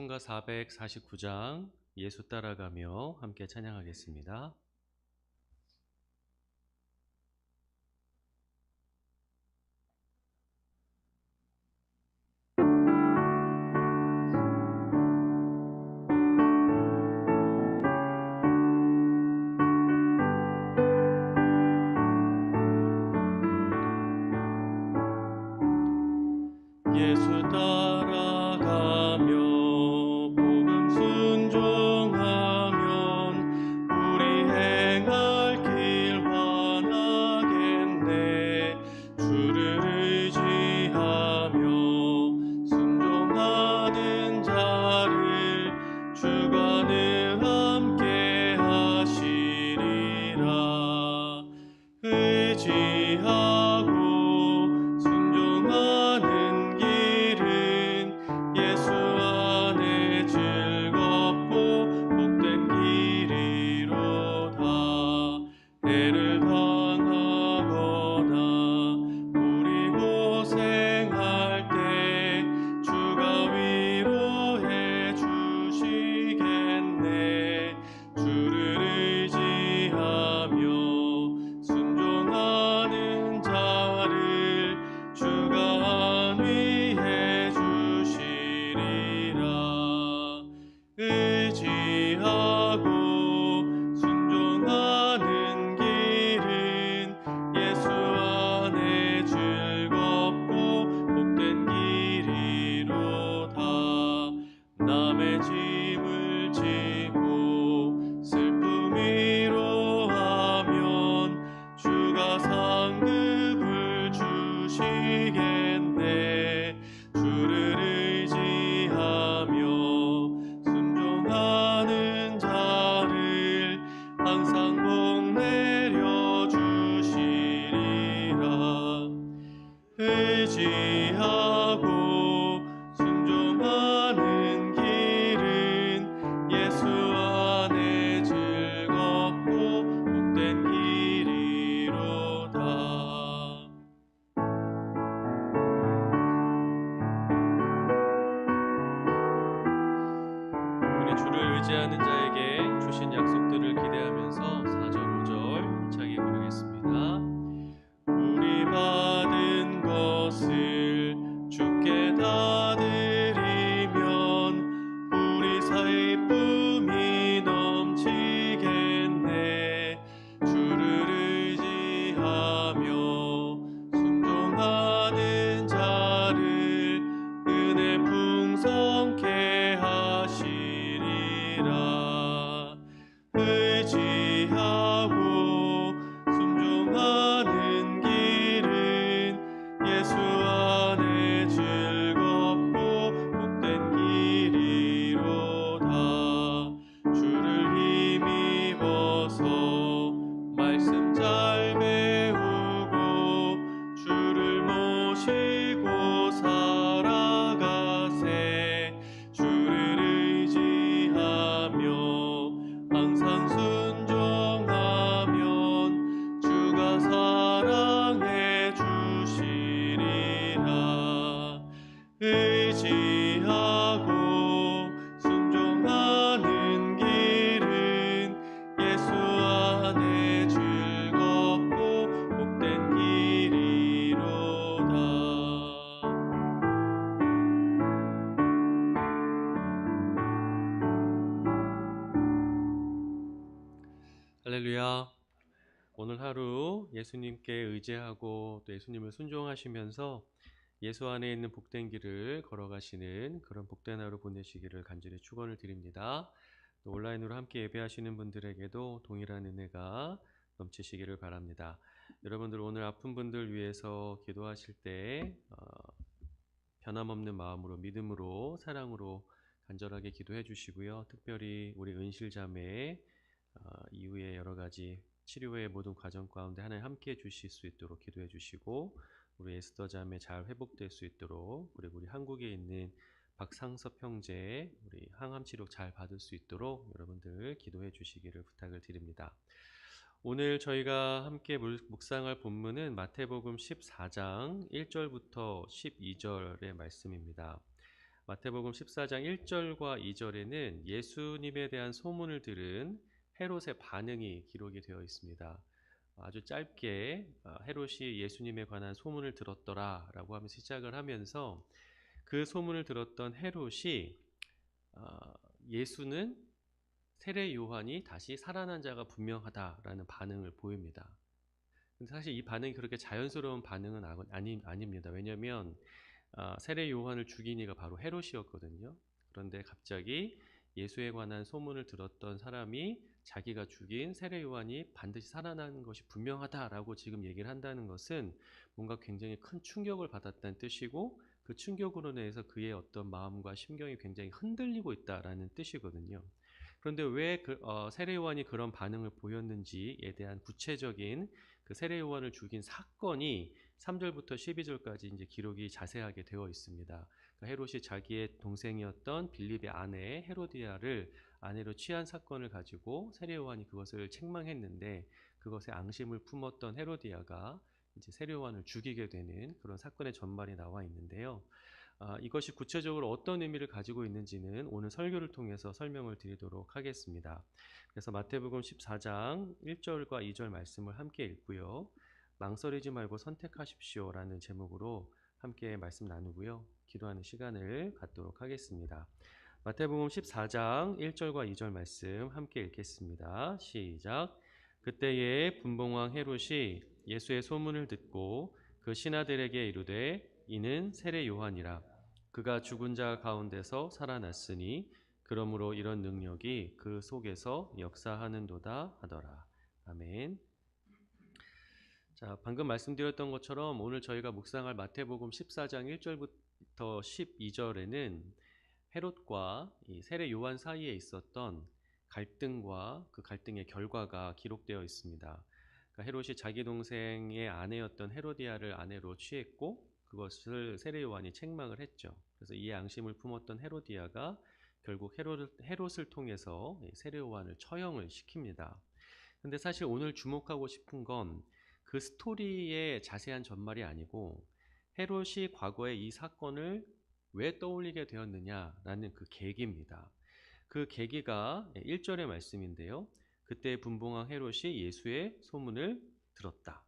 찬송가 449장 예수 따라가며 함께 찬양하겠습니다. 예수 따라가며 복음 순종하면 우리 행할 길 환하겠네. 주를 의지하며 순종하는 자를 주가 늘 함께 하시리라. 의지하고 순종하는 길은 예수 안에 즐겁고 복된 길이로다. 애를 당하거나 우리 고생할 때 주가 위로해 주시겠네. 주를 의지하며 순종하는 자를 주가 안위해 주시리라. 의지하고 순종하는 길은 예수 안에 즐겁고 복된 길이로다. 남의 짐을 지고 슬픔 위로하면 주가 상급을 주시겠네. 주를 의지하며 순종하는 자를 항상 복 내려 주시리라. 의지하고 순종하는 길은 예수 안에 즐겁고 복된 길이로다. 우리 주를 의지하는 자에게 주신 약속들을 기대하면서 4절 5절 힘차게 부르겠습니다. 우리 받은 것을 주께 다 드리면 우리 사이쁨이 넘치겠네. 주를 의지하며 순종하는 자를 은혜 풍성케 하시리라. 의지하고 순종하는 길은 예수 안에 즐겁고 복된 길이로다. 주를 힘입어서 말씀 잘 배우고 주를 모시고 살아가세. 주를 의지하며 항상 순종하면 주가 사랑해 주시리라. 의지하고 순종하는 길은 예수 안에 즐겁고 복된 길이로다. 할렐루야. 오늘 하루 예수님께 의지하고 또 예수님을 순종하시면서 예수 안에 있는 복된 길을 걸어가시는 그런 복된 하루 보내시기를 간절히 축원을 드립니다. 또 온라인으로 함께 예배하시는 분들에게도 동일한 은혜가 넘치시기를 바랍니다. 여러분들 오늘 아픈 분들 위해서 기도하실 때 변함없는 마음으로 믿음으로 사랑으로 간절하게 기도해 주시고요. 특별히 우리 은실자매 이후에 여러 가지 치료의 모든 과정 가운데 하나님 함께 해 주실 수 있도록 기도해 주시고, 우리 에스더 자매 잘 회복될 수 있도록, 그리고 우리 한국에 있는 박상섭 형제 우리 항암 치료 잘 받을 수 있도록 여러분들 기도해 주시기를 부탁을 드립니다. 오늘 저희가 함께 묵상할 본문은 마태복음 14장 1절부터 12절의 말씀입니다. 마태복음 14장 1절과 2절에는 예수님에 대한 소문을 들은 헤롯의 반응이 기록이 되어 있습니다. 아주 짧게 헤롯이 예수님에 관한 소문을 들었더라라고 하면서 시작을 하면서 그 소문을 들었던 헤롯이 예수는 세례 요한이 다시 살아난 자가 분명하다라는 반응을 보입니다. 근데 사실 이 반응이 그렇게 자연스러운 반응은 아닙니다. 왜냐하면 세례 요한을 죽인 이가 바로 헤롯이었거든요. 그런데 갑자기 예수에 관한 소문을 들었던 사람이 자기가 죽인 세례 요한이 반드시 살아나는 것이 분명하다라고 지금 얘기를 한다는 것은 뭔가 굉장히 큰 충격을 받았다는 뜻이고, 그 충격으로 인해서 그의 어떤 마음과 심경이 굉장히 흔들리고 있다라는 뜻이거든요. 그런데 왜 세례 요한이 그런 반응을 보였는지에 대한 구체적인 그 세례 요한을 죽인 사건이 3절부터 12절까지 이제 기록이 자세하게 되어 있습니다. 그러니까 헤롯이 자기의 동생이었던 빌립의 아내 헤로디아를 아내로 취한 사건을 가지고 세례 요한이 그것을 책망했는데, 그것에 앙심을 품었던 헤로디아가 이제 세례 요한을 죽이게 되는 그런 사건의 전말이 나와 있는데요. 이것이 구체적으로 어떤 의미를 가지고 있는지는 오늘 설교를 통해서 설명을 드리도록 하겠습니다. 그래서 마태복음 14장 1절과 2절 말씀을 함께 읽고요. 망설이지 말고 선택하십시오라는 제목으로 함께 말씀 나누고요. 기도하는 시간을 갖도록 하겠습니다. 마태복음 14장 1절과 2절 말씀 함께 읽겠습니다. 시작. 그때에 분봉왕 헤롯이 예수의 소문을 듣고 그 신하들에게 이르되 이는 세례 요한이라. 그가 죽은 자 가운데서 살아났으니 그러므로 이런 능력이 그 속에서 역사하는도다 하더라. 아멘. 자, 방금 말씀드렸던 것처럼 오늘 저희가 묵상할 마태복음 14장 1절부터 12절에는 헤롯과 이 세례 요한 사이에 있었던 갈등과 그 갈등의 결과가 기록되어 있습니다. 그러니까 헤롯이 자기 동생의 아내였던 헤로디아를 아내로 취했고, 그것을 세례 요한이 책망을 했죠. 그래서 이에 앙심을 품었던 헤로디아가 결국 헤롯을 통해서 세례 요한을 처형을 시킵니다. 근데 사실 오늘 주목하고 싶은 건 그 스토리의 자세한 전말이 아니고, 헤롯이 과거에 이 사건을 왜 떠올리게 되었느냐라는 그 계기입니다. 그 계기가 1절의 말씀인데요. 그때 분봉왕 헤롯이 예수의 소문을 들었다.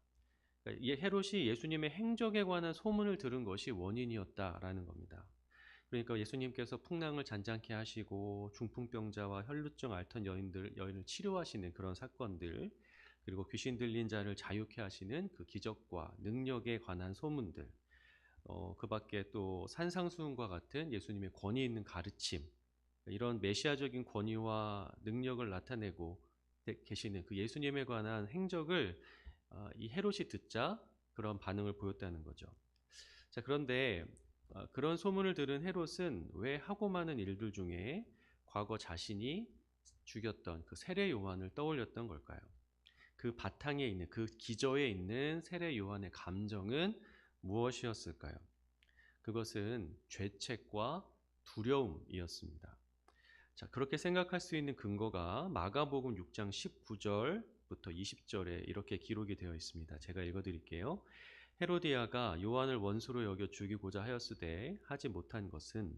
그러니까 헤롯이 예수님의 행적에 관한 소문을 들은 것이 원인이었다라는 겁니다. 그러니까 예수님께서 풍랑을 잔잔케 하시고 중풍병자와 혈루증 앓던 여인을 치료하시는 그런 사건들, 그리고 귀신 들린 자를 자유케 하시는 그 기적과 능력에 관한 소문들, 그 밖에 또 산상수훈과 같은 예수님의 권위 있는 가르침, 이런 메시아적인 권위와 능력을 나타내고 계시는 그 예수님에 관한 행적을 이 헤롯이 듣자 그런 반응을 보였다는 거죠. 자, 그런데 그런 소문을 들은 헤롯은 왜 하고 많은 일들 중에 과거 자신이 죽였던 그 세례 요한을 떠올렸던 걸까요? 그 바탕에 있는, 그 기저에 있는 세례 요한의 감정은 무엇이었을까요? 그것은 죄책과 두려움이었습니다. 자, 그렇게 생각할 수 있는 근거가 마가복음 6장 19절부터 20절에 이렇게 기록이 되어 있습니다. 제가 읽어드릴게요. 헤로디아가 요한을 원수로 여겨 죽이고자 하였으되 하지 못한 것은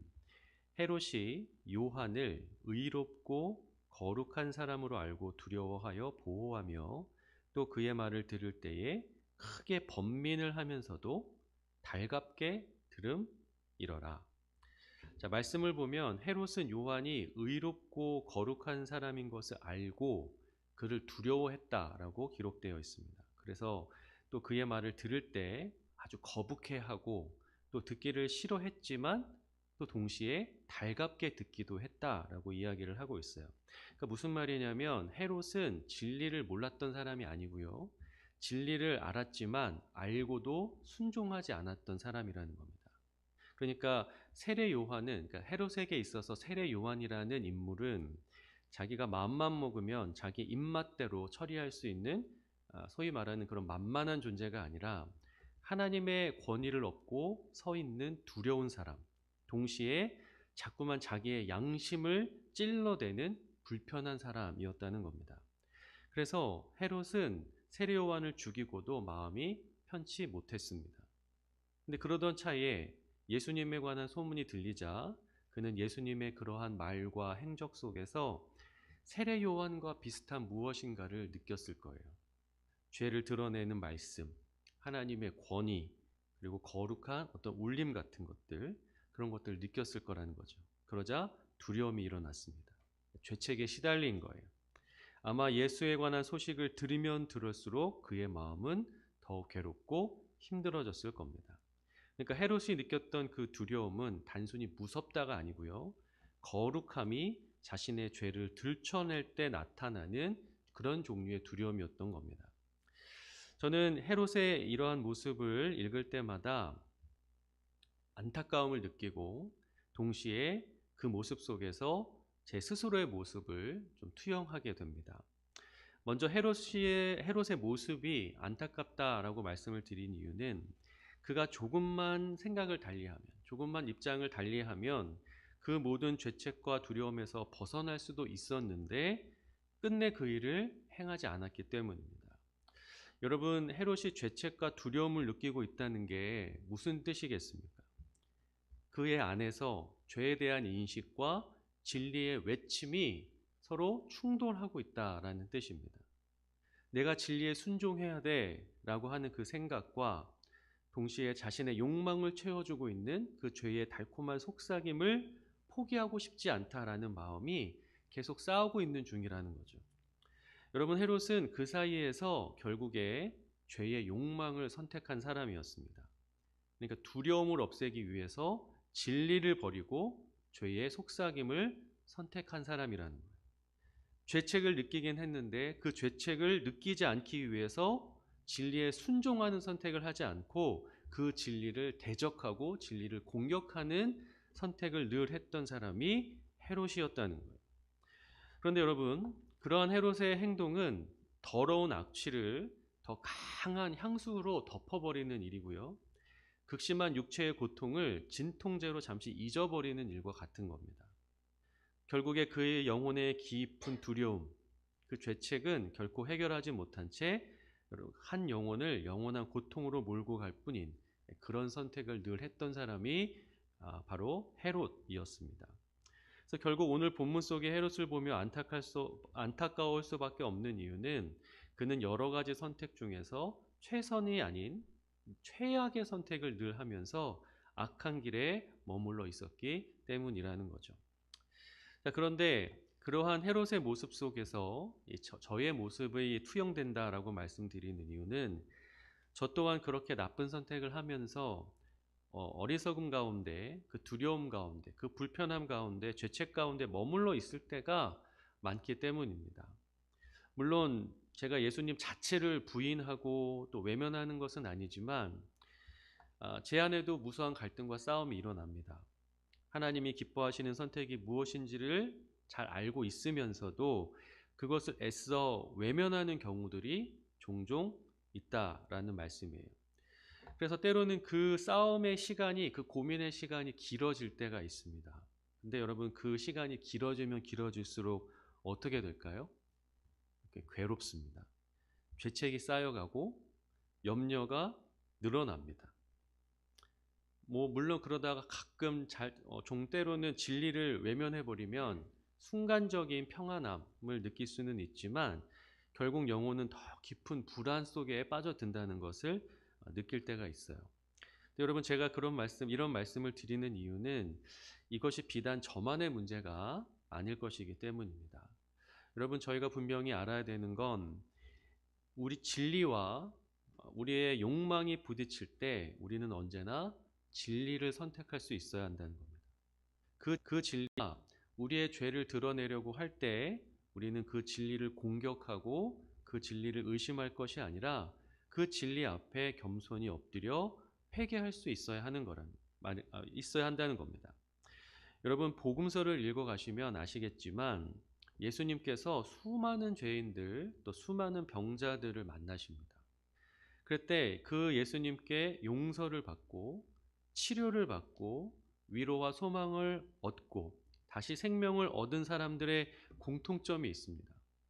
헤롯이 요한을 의롭고 거룩한 사람으로 알고 두려워하여 보호하며 또 그의 말을 들을 때에 크게 번민을 하면서도 달갑게 들음이러라. 자, 말씀을 보면 헤롯은 요한이 의롭고 거룩한 사람인 것을 알고 그를 두려워했다라고 기록되어 있습니다. 그래서 또 그의 말을 들을 때 아주 거북해하고 또 듣기를 싫어했지만 또 동시에 달갑게 듣기도 했다라고 이야기를 하고 있어요. 그러니까 무슨 말이냐면 헤롯은 진리를 몰랐던 사람이 아니고요. 진리를 알았지만 알고도 순종하지 않았던 사람이라는 겁니다. 그러니까 세례 요한은, 그러니까 헤롯에게 있어서 세례 요한이라는 인물은 자기가 마음만 먹으면 자기 입맛대로 처리할 수 있는 소위 말하는 그런 만만한 존재가 아니라 하나님의 권위를 얻고 서 있는 두려운 사람, 동시에 자꾸만 자기의 양심을 찔러대는 불편한 사람이었다는 겁니다. 그래서 헤롯은 세례 요한을 죽이고도 마음이 편치 못했습니다. 근데 그러던 차에 예수님에 관한 소문이 들리자 그는 예수님의 그러한 말과 행적 속에서 세례 요한과 비슷한 무엇인가를 느꼈을 거예요. 죄를 드러내는 말씀, 하나님의 권위, 그리고 거룩한 어떤 울림 같은 것들, 그런 것들을 느꼈을 거라는 거죠. 그러자 두려움이 일어났습니다. 죄책에 시달린 거예요. 아마 예수에 관한 소식을 들으면 들을수록 그의 마음은 더욱 괴롭고 힘들어졌을 겁니다. 그러니까 헤롯이 느꼈던 그 두려움은 단순히 무섭다가 아니고요. 거룩함이 자신의 죄를 들춰낼 때 나타나는 그런 종류의 두려움이었던 겁니다. 저는 헤롯의 이러한 모습을 읽을 때마다 안타까움을 느끼고 동시에 그 모습 속에서 제 스스로의 모습을 좀 투영하게 됩니다. 먼저 헤롯의 모습이 안타깝다라고 말씀을 드린 이유는 그가 조금만 생각을 달리하면, 조금만 입장을 달리하면 그 모든 죄책과 두려움에서 벗어날 수도 있었는데 끝내 그 일을 행하지 않았기 때문입니다. 여러분, 헤롯이 죄책과 두려움을 느끼고 있다는 게 무슨 뜻이겠습니까? 그의 안에서 죄에 대한 인식과 진리의 외침이 서로 충돌하고 있다라는 뜻입니다. 내가 진리에 순종해야 돼라고 하는 그 생각과 동시에 자신의 욕망을 채워주고 있는 그 죄의 달콤한 속삭임을 포기하고 싶지 않다라는 마음이 계속 싸우고 있는 중이라는 거죠. 여러분, 헤롯은 그 사이에서 결국에 죄의 욕망을 선택한 사람이었습니다. 그러니까 두려움을 없애기 위해서 진리를 버리고 죄의 속삭임을 선택한 사람이라는 거예요. 죄책을 느끼긴 했는데 그 죄책을 느끼지 않기 위해서 진리에 순종하는 선택을 하지 않고 그 진리를 대적하고 진리를 공격하는 선택을 늘 했던 사람이 헤롯이었다는 거예요. 그런데 여러분, 그러한 헤롯의 행동은 더러운 악취를 더 강한 향수로 덮어버리는 일이고요. 극심한 육체의 고통을 진통제로 잠시 잊어버리는 일과 같은 겁니다. 결국에 그의 영혼의 깊은 두려움, 그 죄책은 결코 해결하지 못한 채 한 영혼을 영원한 고통으로 몰고 갈 뿐인 그런 선택을 늘 했던 사람이 바로 헤롯이었습니다. 그래서 결국 오늘 본문 속의 헤롯을 보며 안타까울 수밖에 없는 이유는 그는 여러 가지 선택 중에서 최선이 아닌 최악의 선택을 늘 하면서 악한 길에 머물러 있었기 때문이라는 거죠. 자, 그런데 그러한 헤롯의 모습 속에서 저의 모습이 투영된다라고 말씀드리는 이유는 저 또한 그렇게 나쁜 선택을 하면서 어리석음 가운데, 그 두려움 가운데, 그 불편함 가운데, 죄책 가운데 머물러 있을 때가 많기 때문입니다. 물론 제가 예수님 자체를 부인하고 또 외면하는 것은 아니지만 제 안에도 무수한 갈등과 싸움이 일어납니다. 하나님이 기뻐하시는 선택이 무엇인지를 잘 알고 있으면서도 그것을 애써 외면하는 경우들이 종종 있다라는 말씀이에요. 그래서 때로는 그 싸움의 시간이, 그 고민의 시간이 길어질 때가 있습니다. 근데 여러분, 그 시간이 길어지면 길어질수록 어떻게 될까요? 괴롭습니다. 죄책이 쌓여가고 염려가 늘어납니다. 물론 그러다가 가끔 때로는 진리를 외면해버리면 순간적인 평안함을 느낄 수는 있지만 결국 영혼은 더 깊은 불안 속에 빠져든다는 것을 느낄 때가 있어요. 여러분, 제가 이런 말씀을 드리는 이유는 이것이 비단 저만의 문제가 아닐 것이기 때문입니다. 여러분, 저희가 분명히 알아야 되는 건 우리 진리와 우리의 욕망이 부딪힐 때 우리는 언제나 진리를 선택할 수 있어야 한다는 겁니다. 그 진리가 우리의 죄를 드러내려고 할 때 우리는 그 진리를 공격하고 그 진리를 의심할 것이 아니라 그 진리 앞에 겸손히 엎드려 회개할 수 있어야 한다는 겁니다. 여러분, 복음서를 읽어가시면 아시겠지만 예수님께서 수많은 죄인들 또 수많은 병자들을 만나십니다. 그때 그 예수님께 용서를 받고 치료를 받고 위로와 소망을 얻고 다시 생명을 얻은 사람들의 공통점이 있습니다.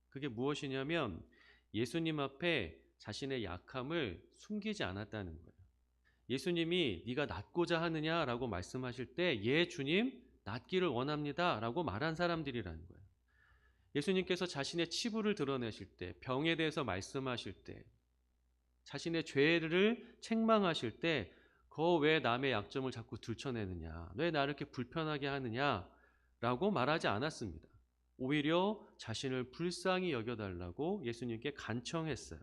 그게 무엇이냐면 예수님 앞에 자신의 약함을 숨기지 않았다는 거예요. 예수님이 네가 낫고자 하느냐라고 말씀하실 때 예 주님 낫기를 원합니다 라고 말한 사람들이라는 거예요. 예수님께서 자신의 치부를 드러내실 때, 병에 대해서 말씀하실 때, 자신의 죄를 책망하실 때 왜 남의 약점을 자꾸 들춰내느냐, 왜 나를 이렇게 불편하게 하느냐 라고 말하지 않았습니다. 오히려 자신을 불쌍히 여겨달라고 예수님께 간청했어요.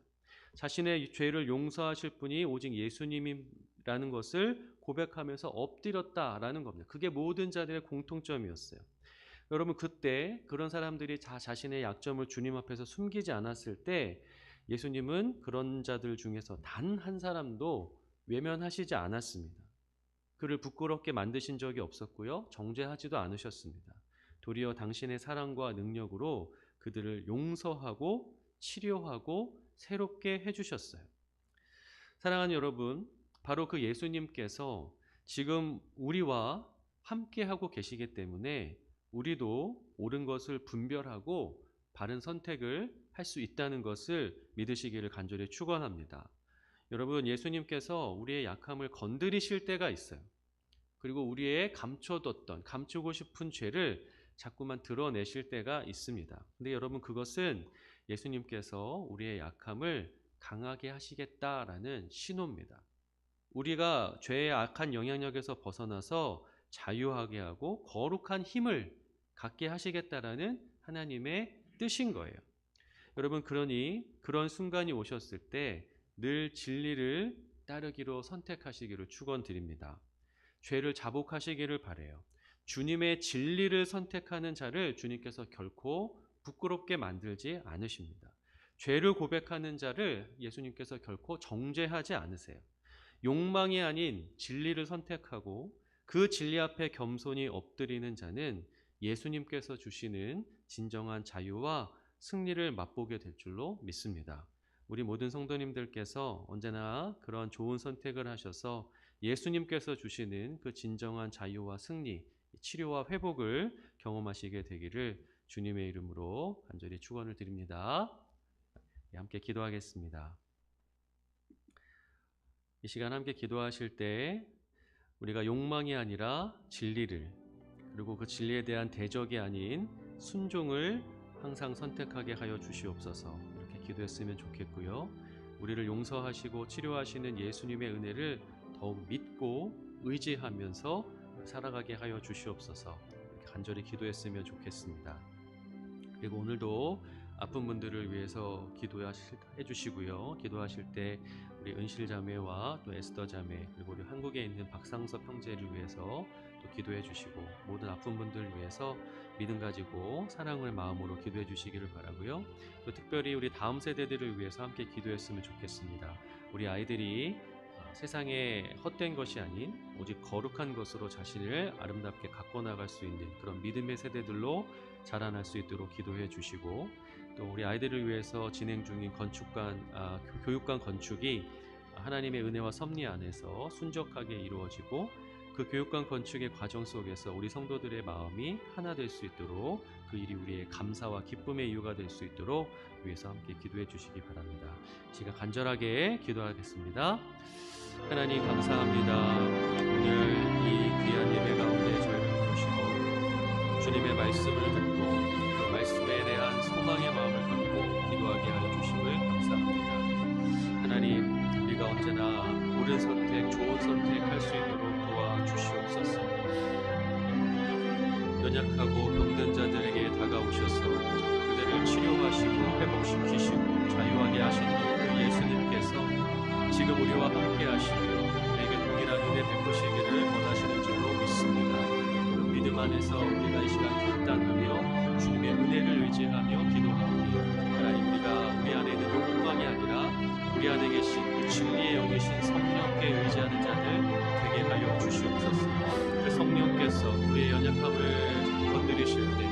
자신의 죄를 용서하실 분이 오직 예수님이라는 것을 고백하면서 엎드렸다라는 겁니다. 그게 모든 자들의 공통점이었어요. 여러분, 그때 그런 사람들이 자신의 약점을 주님 앞에서 숨기지 않았을 때 예수님은 그런 자들 중에서 단 한 사람도 외면하시지 않았습니다. 그를 부끄럽게 만드신 적이 없었고요. 정죄하지도 않으셨습니다. 도리어 당신의 사랑과 능력으로 그들을 용서하고 치료하고 새롭게 해주셨어요. 사랑하는 여러분, 바로 그 예수님께서 지금 우리와 함께하고 계시기 때문에 우리도 옳은 것을 분별하고 바른 선택을 할 수 있다는 것을 믿으시기를 간절히 축원합니다. 여러분, 예수님께서 우리의 약함을 건드리실 때가 있어요. 그리고 우리의 감추고 싶은 죄를 자꾸만 드러내실 때가 있습니다. 근데 여러분, 그것은 예수님께서 우리의 약함을 강하게 하시겠다라는 신호입니다. 우리가 죄의 악한 영향력에서 벗어나서 자유하게 하고 거룩한 힘을 갖게 하시겠다라는 하나님의 뜻인 거예요. 여러분, 그러니 그런 순간이 오셨을 때 늘 진리를 따르기로 선택하시기를 축원드립니다. 죄를 자복하시기를 바라요. 주님의 진리를 선택하는 자를 주님께서 결코 부끄럽게 만들지 않으십니다. 죄를 고백하는 자를 예수님께서 결코 정죄하지 않으세요. 욕망이 아닌 진리를 선택하고 그 진리 앞에 겸손히 엎드리는 자는 예수님께서 주시는 진정한 자유와 승리를 맛보게 될 줄로 믿습니다. 우리 모든 성도님들께서 언제나 그런 좋은 선택을 하셔서 예수님께서 주시는 그 진정한 자유와 승리, 치료와 회복을 경험하시게 되기를 주님의 이름으로 간절히 축원을 드립니다. 함께 기도하겠습니다. 이 시간 함께 기도하실 때 우리가 욕망이 아니라 진리를, 그리고 그 진리에 대한 대적이 아닌 순종을 항상 선택하게 하여 주시옵소서. 이렇게 기도했으면 좋겠고요. 우리를 용서하시고 치료하시는 예수님의 은혜를 더욱 믿고 의지하면서 살아가게 하여 주시옵소서. 이렇게 간절히 기도했으면 좋겠습니다. 그리고 오늘도 아픈 분들을 위해서 기도해 주시고요. 기도하실 때 우리 은실 자매와 또 에스더 자매, 그리고 우리 한국에 있는 박상섭 형제를 위해서 또 기도해 주시고, 모든 아픈 분들을 위해서 믿음 가지고 사랑을 마음으로 기도해 주시기를 바라고요. 또 특별히 우리 다음 세대들을 위해서 함께 기도했으면 좋겠습니다. 우리 아이들이 세상에 헛된 것이 아닌 오직 거룩한 것으로 자신을 아름답게 갖고 나갈 수 있는 그런 믿음의 세대들로 자라날 수 있도록 기도해 주시고, 또 우리 아이들을 위해서 진행 중인 교육관 건축이 하나님의 은혜와 섭리 안에서 순적하게 이루어지고, 그 교육관 건축의 과정 속에서 우리 성도들의 마음이 하나 될 수 있도록, 그 일이 우리의 감사와 기쁨의 이유가 될 수 있도록 위해서 함께 기도해 주시기 바랍니다. 제가 간절하게 기도하겠습니다. 하나님, 감사합니다. 오늘 이 귀한 예배 가운데 저희를 부르시고 주님의 말씀을 듣고 그 말씀에 대한 소망의 마음을 갖고 기도하게 하여 주심을 감사합니다. 하나님, 우리가 언제나 옳은 선택, 좋은 선택할 수 있도록 도와주시옵소서. 연약하고 병든 자들에게 다가오셔서 그들을 치료하시고 회복시키시고 자유하게 하신 그 예수님께서 지금 우리와 함께 하시며 우리에게 동일한 은혜 베푸시기를 원하시는 줄로 믿습니다. 그 믿음 안에서 우리가 이 시간 결단하며 주님의 은혜를 의지하며 기도하오니, 하나님, 우리가 우리 안에 있는 욕망이 아니라 우리 안에 계신 그 진리의 영이신 성령께 의지하는 자들 되게 하여 주시옵소서. 그 성령께서 우리의 연약함을 건드리실 때,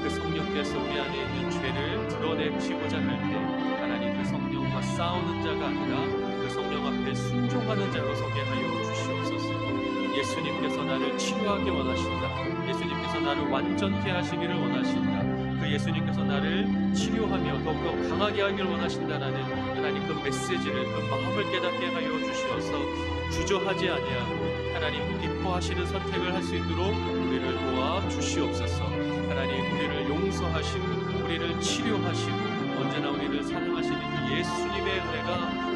그 성령께서 우리 안에 있는 죄를 드러내시고자 할 때, 하나님, 그 성령과 싸우는 자가 아니라 그 성령 앞에 순종하는 자로 서게 하여 주시옵소서. 예수님께서 나를 치료하기 원하신다. 예수님께서 나를 완전케 하시기를 원하신다. 그 예수님께서 나를 치료하며 더욱더 강하게 하기를 원하신다라는 하나님 그 메시지를 그 마음을 깨닫게 하여 주시어서 주저하지 아니하고 하나님 기뻐하시는 선택을 할 수 있도록 우리를 도와 주시옵소서. 하나님 우리를 용서하시고 우리를 치료하시고 언제나 우리를 사랑하시는 그 예수님의 은혜가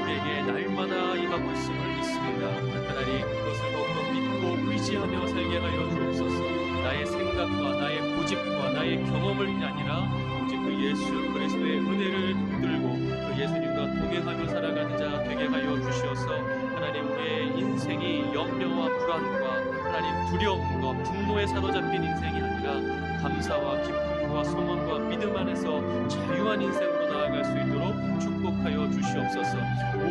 우리에게 날마다 임하고 있음을 믿습니다. 하나님 그것을 더욱더 믿고 의지하며 살게 하여 주옵소서. 나의 생각과 나의 고집과 나의 경험을 아니라 오직 그 예수 그리스도의 은혜를 붙들고 그 예수님과 동행하며 살아가는 자 되게 하여 주시어서 하나님 우리의 인생이 염려와 불안과 하나님 두려움과 분노에 사로잡힌 인생이 아니라 감사와 기쁨과 소망과 믿음 안에서 자유한 인생으로 나아갈 수 있도록 축복하여 주시옵소서.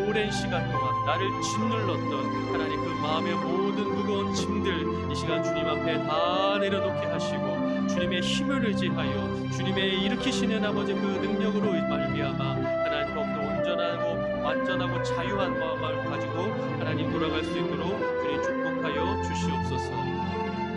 오랜 시간 동안 나를 짓눌렀던 하나님 그 마음의 모든 무거운 짐들 이 시간 주님 앞에 다 내려놓게 하시고 주님의 힘을 의지하여 주님의 일으키시는 아버지 그 능력으로 말미암아 하나님 더욱더 온전하고 완전하고 자유한 마음을 가지고 하나님 돌아갈 수 있도록 주님 축복하여 주시옵소서.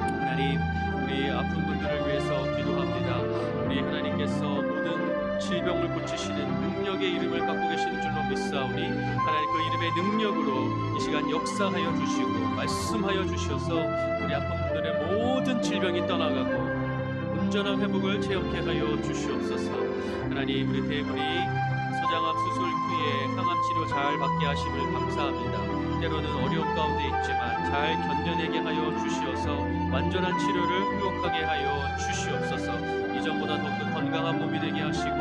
하나님 우리 아픈 분들을 위해서 기도합니다. 우리 하나님께서 모든 질병을 고치시는 능력의 이름을 갖고 계시는 줄로 믿사오니 하나님 그 이름의 능력으로 이 시간 역사하여 주시고 말씀하여 주셔서 우리 아픈 분들의 모든 질병이 떠나가고 온전한 회복을 체험케 하여 주시옵소서. 하나님 우리 대부리 소장암 수술 후에 항암 치료 잘 받게 하심을 감사합니다. 때로는 어려운 가운데 있지만 잘 견뎌내게 하여 주시어서 완전한 치료를 회복하게 하여 주시옵소서. 이전보다 더욱더 건강한 몸이 되게 하시고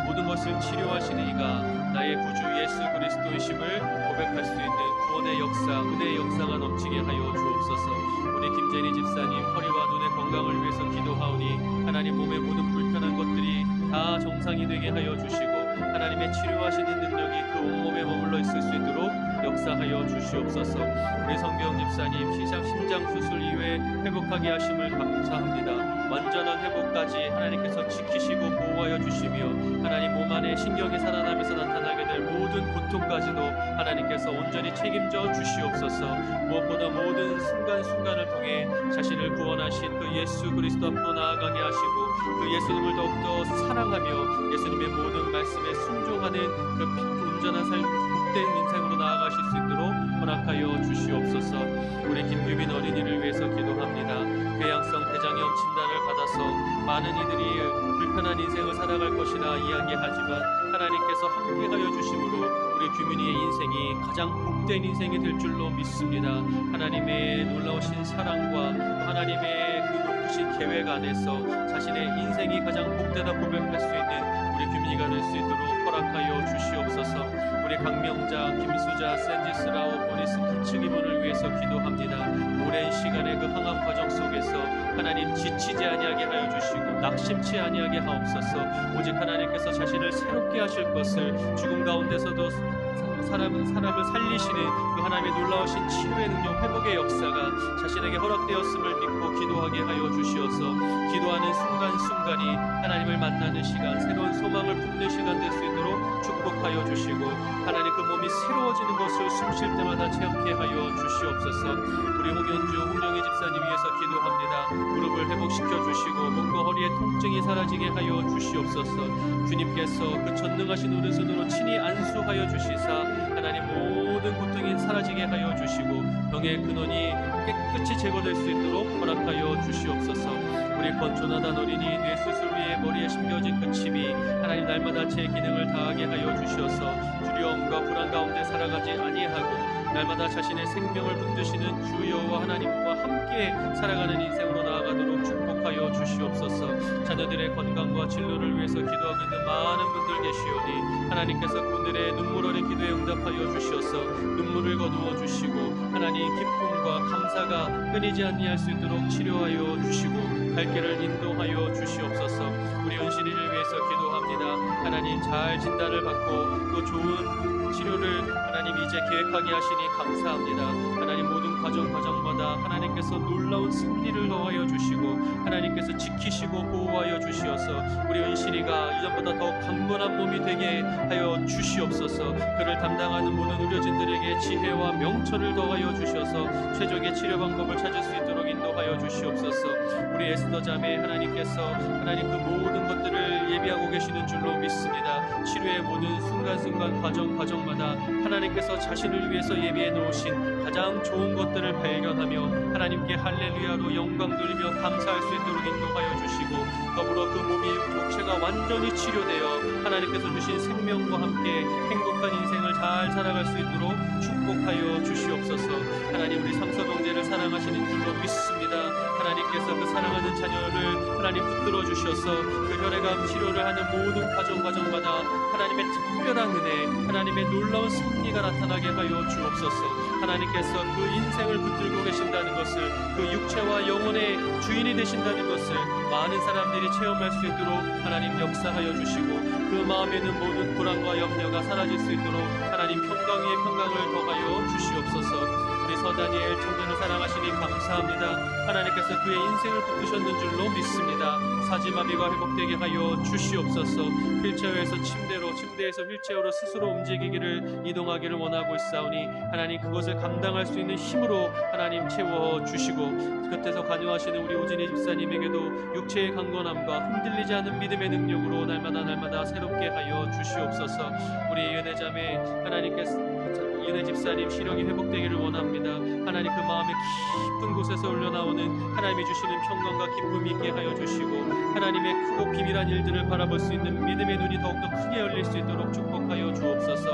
모든 것을 치료하시는 이가 나의 구주 예수 그리스도이심을 고백할 수 있는 구원의 역사, 은혜의 역사가 넘치게 하여 주옵소서. 우리 김재리 집사님 허리와 눈의 건강을 위해서 기도하오니 하나님 몸의 모든 불편한 것들이 다 정상이 되게 하여 주시고 하나님의 치료하시는 능력이 그 온몸에 머물러 있을 수 있도록 역사하여 주시옵소서. 우리 성경 집사님 심장 수술 이후에 회복하게 하심을 감사합니다. 완전한 회복까지 하나님께서 지키시고 보호하여 주시며 하나님 몸 안에 신경이 살아나면서 나타나게 될 모든 고통까지도 하나님께서 온전히 책임져 주시옵소서. 무엇보다 모든 순간순간을 통해 자신을 구원하신 그 예수 그리스도 앞으로 나아가게 하시고 그 예수님을 더욱더 사랑하며 예수님의 모든 말씀에 순종하는 그 온전한 삶 복된 인생으로 나아가실 수 있도록 허락하여 주시옵소서. 우리 김유빈 어린이를 위해서 기도합니다. 궤양성 대장염 진단을 받아서 많은 이들이 불편한 인생을 살아갈 것이라 이야기하지만 하나님께서 함께하여 주심으로 우리 규민이의 인생이 가장 복된 인생이 될 줄로 믿습니다. 하나님의 놀라우신 사랑과 하나님의 그 높으신 계획 안에서 자신의 인생이 가장 복되다 고백할 수 있는 우리 규민이가 될 수 있도록 허락하여 주시옵소서. 우리 강명자, 김수자, 샌디스라오, 보니스 키츠기분을 위해서 기도합니다. 오랜 시간의 그 항암 과정 속에서 하나님 지치지 아니하게 하여 주시고 낙심치 아니하게 하옵소서. 오직 하나님께서 자신을 새롭게 하실 것을 죽음 가운데서도 사람을 살리시는 그 하나님의 놀라우신 치료의 능력, 회복의 역사가 자신에게 허락되었음을 믿고 기도하게 하여 주시어서 기도하는 순간순간이 하나님을 만나는 시간, 새로운 소망을 품는 시간 될 수 있도록 축복하여 주시고 하나님 그 몸이 새로워지는 것을 숨 쉴 때마다 체험케 하여 주시옵소서. 우리 홍영희 집사님 위해서 기도합니다. 무릎을 회복시켜 주시고 목과 허리의 통증이 사라지게 하여 주시옵소서. 주님께서 그 전능하신 오른손으로 친히 안수하여 주시사 하나님 모든 고통이 사라지게 하여 주시고 병의 근원이 깨끗이 제거될 수 있도록 허락하여 주시옵소서. 우리 권조나단 어린이 뇌 수술 후에 머리에 심겨진 그 칩이 하나님 날마다 제 기능을 다하게 하여 주시어서 두려움과 불안 가운데 살아가지 아니하고 날마다 자신의 생명을 붙드시는 주 여호와 하나님과 함께 살아가는 인생으로 나아가도록 축복하여 주시옵소서. 자녀들의 건강과 진로를 위해서 기도하고 있는 많은 분들 계시오니 하나님께서 그들의 눈물 어린 기도에 응답하여 주시어서 눈물을 거두어 주시고 하나님 기쁨과 감사가 끊이지 아니할 수 있도록 치료하여 주시고 갈 길을 인도하여 주시옵소서. 우리 은실이를 위해서 기도합니다. 하나님 잘 진단을 받고 또 좋은 치료를 하나님 이제 계획하게 하시니 감사합니다. 하나님 모든 과정마다 하나님께서 놀라운 승리를 더하여 주시고 하나님께서 지키시고 보호하여 주시어서 우리 은실이가 이전보다 더 강건한 몸이 되게 하여 주시옵소서. 그를 담당하는 모든 의료진들에게 지혜와 명철을 더하여 주셔서 최적의 치료 방법을 찾을 수 있도록 인도하여 주시옵소서. 우리 에스더 자매 하나님께서 하나님 그 모든 것들을 예비하고 계시는 줄로 믿습니다. 치료의 모든 순간순간 과정마다 하나님께서 자신을 위해서 예비해 놓으신 가장 좋은 것들을 발견하며 하나님께 할렐루야로 영광 돌리며 감사할 수 있도록 인도하여 주시고, 더불어 그 몸이 육체가 완전히 치료되어 하나님께서 주신 생명과 함께 행복한 인생을 잘 살아갈 수 있도록 축복하여 주시옵소서. 하나님, 우리 상서동제를 사랑하시는 줄로 믿습니다. 하나님께서 그 사랑하는 자녀를 하나님 붙들어 주셔서 그 혈액암 치료를 하는 모든 과정마다 하나님의 특별한 은혜, 하나님의 놀라운 섭리가 나타나게 하여 주옵소서. 하나님께서 그 인생을 붙들고 계신다는 것을, 그 육체와 영혼의 주인이 되신다는 것을 많은 사람들이 체험할 수 있도록 하나님 역사하여 주시고, 그 마음에 있는 모든 불안과 염려가 사라질 수 있도록 하나님 평강 위에 평강을 더하여 주시옵소서. 우리 서다니엘 청년을 사랑하시니 감사합니다. 하나님께서 그의 인생을 붙드셨는 줄로 믿습니다. 사지마비가 회복되게 하여 주시옵소서. 휠체어에서 침대에서 휠체어로 스스로 움직이기를, 이동하기를 원하고 있사오니 하나님 그것을 감당할 수 있는 힘으로 하나님 채워 주시고, 곁에서 간유하시는 우리 오진희 집사님에게도 육체의 강건함과 흔들리지 않은 믿음의 능력으로 날마다 새롭게 하여 주시옵소서. 우리 은혜자매 하나님께서 은혜 집사님 시력이 회복되기를 원합니다. 하나님 그 마음의 깊은 곳에서 흘러나오는 하나님이 주시는 평강과 기쁨이 있게 하여 주시고, 하나님의 크고 비밀한 일들을 바라볼 수 있는 믿음의 눈이 더욱더 크게 열릴 수 있도록 축복하여 주옵소서.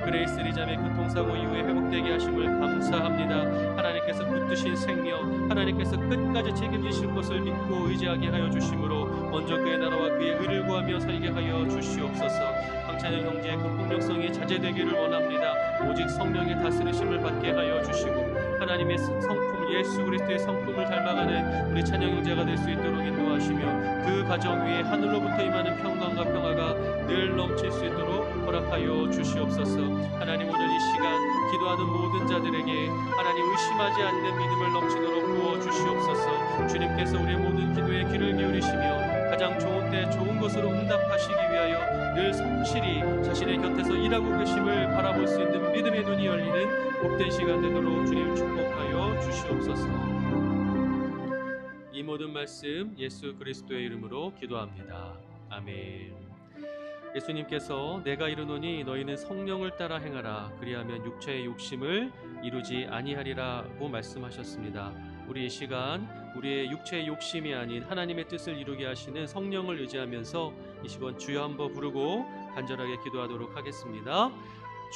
그레이스 리자매 교통사고 이후에 회복되게 하심을 감사합니다. 하나님께서 붙드신 생명, 하나님께서 끝까지 책임지실 것을 믿고 의지하게 하여 주심으로 먼저 그의 나라와 그의 의를 구하며 살게 하여 주시옵소서. 황찬영 형제의 그 폭력성이 자제되기를 원합니다. 오직 성령의 다스리심을 받게 하여 주시고, 하나님의 성품 예수 그리스도의 성품을 닮아가는 우리 찬영 형제가 될 수 있도록 인도하시며, 그 가정 위에 하늘로부터 임하는 평강과 평화가 늘 넘칠 수 있도록 허락하여 주시옵소서. 하나님, 오늘 이 시간 기도하는 모든 자들에게 하나님 의심하지 않는 믿음을 넘치도록 부어 주시옵소서. 주님께서 우리의 모든 기도에 귀를 기울이시며 가장 좋은 때 좋은 것으로 응답하시기 위하여 늘 성실히 자신의 곁에서 일하고 계심을 바라볼 수 있는 믿음의 눈이 열리는 복된 시간 되도록 주님 축복하여 주시옵소서. 이 모든 말씀 예수 그리스도의 이름으로 기도합니다. 아멘. 예수님께서 내가 이르노니 너희는 성령을 따라 행하라, 그리하면 육체의 욕심을 이루지 아니하리라고 말씀하셨습니다. 우리 이 시간 우리의 육체의 욕심이 아닌 하나님의 뜻을 이루게 하시는 성령을 의지하면서 이 시간 주여 한번 부르고 간절하게 기도하도록 하겠습니다.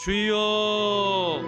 주여!